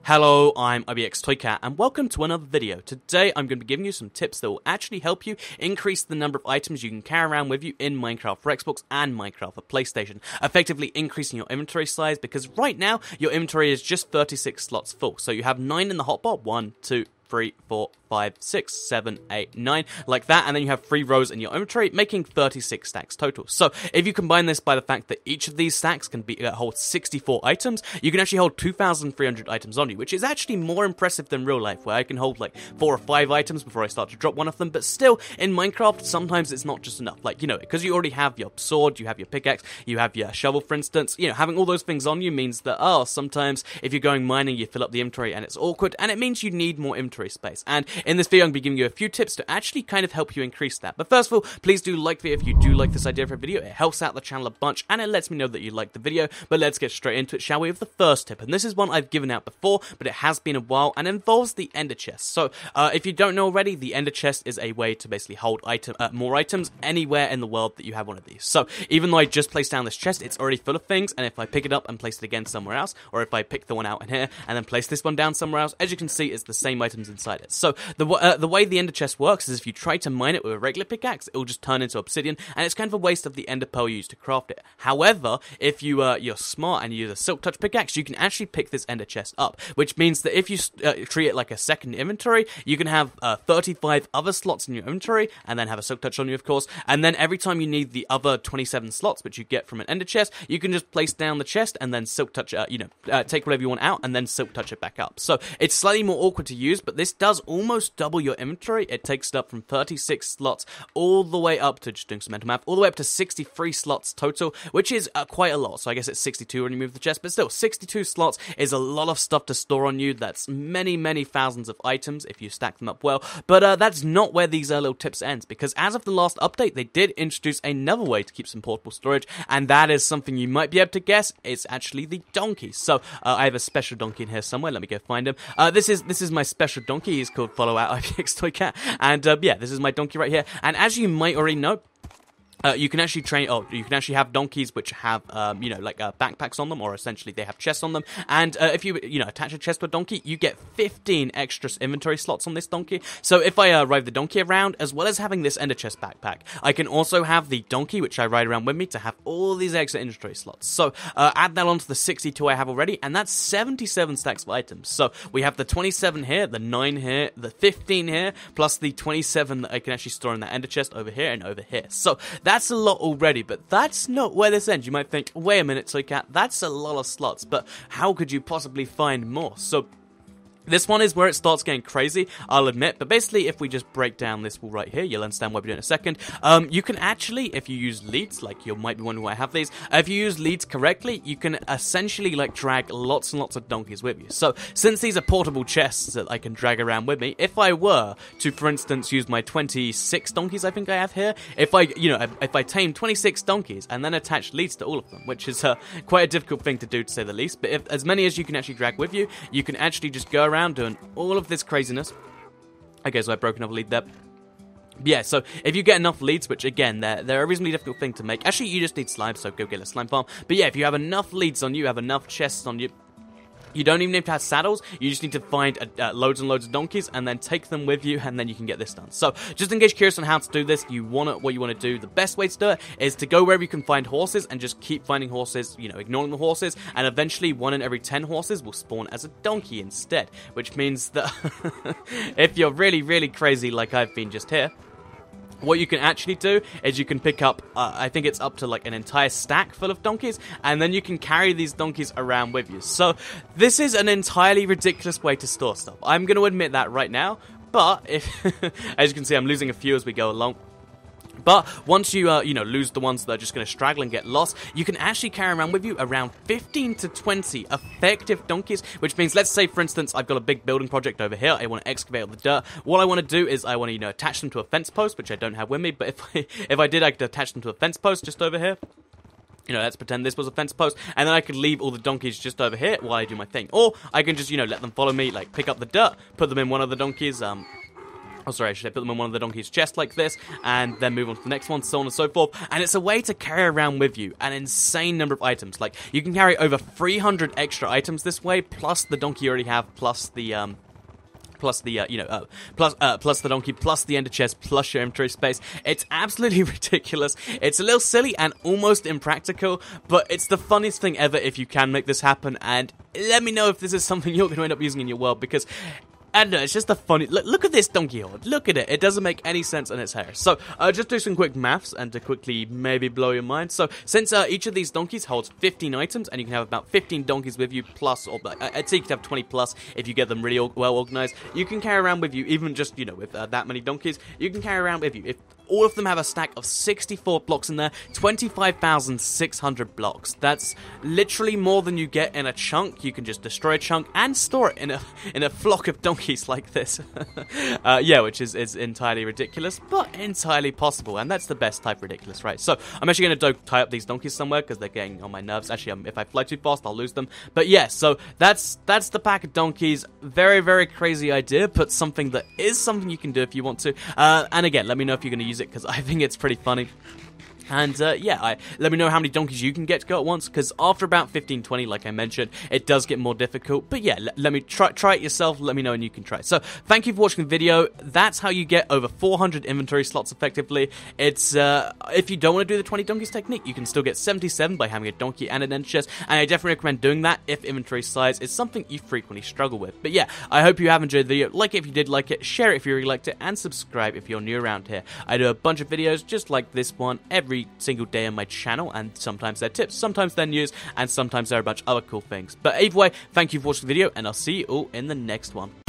Hello, I'm IBXToyCat, and welcome to another video. Today, I'm going to be giving you some tips that will actually help you increase the number of items you can carry around with you in Minecraft for Xbox and Minecraft for PlayStation, effectively increasing your inventory size, because right now, your inventory is just 36 slots full. So you have 9 in the hotbar, 1, 2, 3, 4, 5, 6, 7, 8, 9, like that, and then you have 3 rows in your inventory, making 36 stacks total. So, if you combine this by the fact that each of these stacks can hold 64 items, you can actually hold 2,300 items on you, which is actually more impressive than real life, where I can hold like 4 or 5 items before I start to drop one of them, but still, in Minecraft, sometimes it's not just enough. Like, because you already have your sword, you have your pickaxe, you have your shovel, for instance, having all those things on you means that, sometimes if you're going mining, you fill up the inventory and it's awkward, and it means you need more inventory space. And in this video, I'm going to be giving you a few tips to actually kind of help you increase that. But first of all, please do like the video if you do like this idea for a video. It helps out the channel a bunch, and it lets me know that you like the video. But let's get straight into it, shall we, with the first tip. And this is one I've given out before, but it has been a while, and involves the ender chest. So, if you don't know already, the ender chest is a way to basically hold more items anywhere in the world that you have one of these. So, even though I just placed down this chest, it's already full of things, and if I pick it up and place it again somewhere else, or if I pick the one out in here, and then place this one down somewhere else, as you can see, it's the same items inside it. So, the way the ender chest works is if you try to mine it with a regular pickaxe, it will just turn into obsidian, and it's kind of a waste of the ender pearl you use to craft it. However, if you're smart and you use a silk touch pickaxe, you can actually pick this ender chest up, which means that if you treat it like a second inventory, you can have 35 other slots in your inventory, and then have a silk touch on you, of course, and then every time you need the other 27 slots, which you get from an ender chest, you can just place down the chest, and then silk touch, take whatever you want out, and then silk touch it back up. So, it's slightly more awkward to use, but this does almost double your inventory. It takes it up from 36 slots all the way up to, just doing some mental math, all the way up to 63 slots total, which is quite a lot. So I guess it's 62 when you move the chest, but still, 62 slots is a lot of stuff to store on you. That's many, many thousands of items if you stack them up well. But that's not where these little tips ends, because as of the last update, they did introduce another way to keep some portable storage, and that is something you might be able to guess. It's actually the donkey. So I have a special donkey in here somewhere. Let me go find him. This is my special donkey. He's called Follow Out IBXToyCat, and yeah, this is my donkey right here. And as you might already know, you can actually you can actually have donkeys which have, backpacks on them, or essentially they have chests on them, and if you attach a chest to a donkey, you get 15 extra inventory slots on this donkey. So if I ride the donkey around, as well as having this ender chest backpack, I can also have the donkey, which I ride around with me, to have all these extra inventory slots. So add that onto the 62 I have already, and that's 77 stacks of items. So we have the 27 here, the 9 here, the 15 here, plus the 27 that I can actually store in that ender chest over here and over here. So that's a lot already, but that's not where this ends. You might think, wait a minute, Toycat, that's a lot of slots, but how could you possibly find more? So this one is where it starts getting crazy, I'll admit, but basically if we just break down this wall right here, you'll understand what we're doing in a second. You can actually, if you use leads, like you might be wondering why I have these, if you use leads correctly, you can essentially drag lots and lots of donkeys with you. So since these are portable chests that I can drag around with me, if I were to, for instance, use my 26 donkeys I think I have here, if I tame 26 donkeys and then attach leads to all of them, which is quite a difficult thing to do, to say the least, but if as many as you can actually drag with you, you can actually just go around doing all of this craziness. Okay, so I've broken off a lead there. Yeah, so if you get enough leads, which again, they're a reasonably difficult thing to make. Actually, you just need slime, so go get a slime farm. But yeah, if you have enough leads on you, have enough chests on you, you don't even need to have saddles, you just need to find loads and loads of donkeys, and then take them with you, and then you can get this done. So, just in case you're curious on how to do this, what you want to do, the best way to do it is to go wherever you can find horses, and just keep finding horses, ignoring the horses, and eventually 1 in every 10 horses will spawn as a donkey instead, which means that if you're really, really crazy like I've been just here, what you can actually do is you can pick up, I think it's up to an entire stack full of donkeys, and then you can carry these donkeys around with you. So, this is an entirely ridiculous way to store stuff. I'm going to admit that right now, but as you can see, I'm losing a few as we go along. But once you, lose the ones that are just going to straggle and get lost, you can actually carry around with you around 15 to 20 effective donkeys, which means, let's say, for instance, I've got a big building project over here. I want to excavate all the dirt. What I want to do is I want to, attach them to a fence post, which I don't have with me, but if I did, I could attach them to a fence post just over here. Let's pretend this was a fence post, and then I could leave all the donkeys just over here while I do my thing. Or I can just, let them follow me, pick up the dirt, put them in one of the donkeys, Oh, sorry, I should put them on one of the donkey's chests like this, and then move on to the next one, so on and so forth. And it's a way to carry around with you an insane number of items. Like, you can carry over 300 extra items this way, plus the donkey you already have, plus the, plus the donkey, plus the ender chest, plus your inventory space. It's absolutely ridiculous. It's a little silly and almost impractical, but it's the funniest thing ever if you can make this happen. And let me know if this is something you're going to end up using in your world, because I don't know, it's just a funny... Look at this donkey horde. Look at it. It doesn't make any sense in its hair. So, just do some quick maths and to quickly maybe blow your mind. So, since each of these donkeys holds 15 items, and you can have about 15 donkeys with you, plus, or I'd say you could have 20 plus if you get them really well organized. You can carry around with you, even just, you know, with that many donkeys, you can carry around with you. If all of them have a stack of 64 blocks in there, 25,600 blocks. That's literally more than you get in a chunk. You can just destroy a chunk and store it in a flock of donkeys like this. Yeah, which is entirely ridiculous, but entirely possible, and that's the best type of ridiculous, right? So I'm actually going to tie up these donkeys somewhere because they're getting on my nerves. Actually, if I fly too fast, I'll lose them. But yeah, so that's the pack of donkeys. Very, very crazy idea, but something that is something you can do if you want to. And again, let me know if you're going to use it, because I think it's pretty funny. And yeah, let me know how many donkeys you can get to go at once, because after about 15, 20, like I mentioned, it does get more difficult. But yeah, let me try it yourself. Let me know and you can try it. So thank you for watching the video. That's how you get over 400 inventory slots effectively. It's if you don't want to do the 20 donkeys technique, you can still get 77 by having a donkey and an ender chest, and I definitely recommend doing that if inventory size is something you frequently struggle with. But yeah, I hope you have enjoyed the video. Like it if you did like it, share it if you really liked it, and subscribe if you're new around here. I do a bunch of videos just like this one every single day on my channel, and sometimes they're tips, sometimes they're news, and sometimes they're a bunch of other cool things. But either way, thank you for watching the video, and I'll see you all in the next one.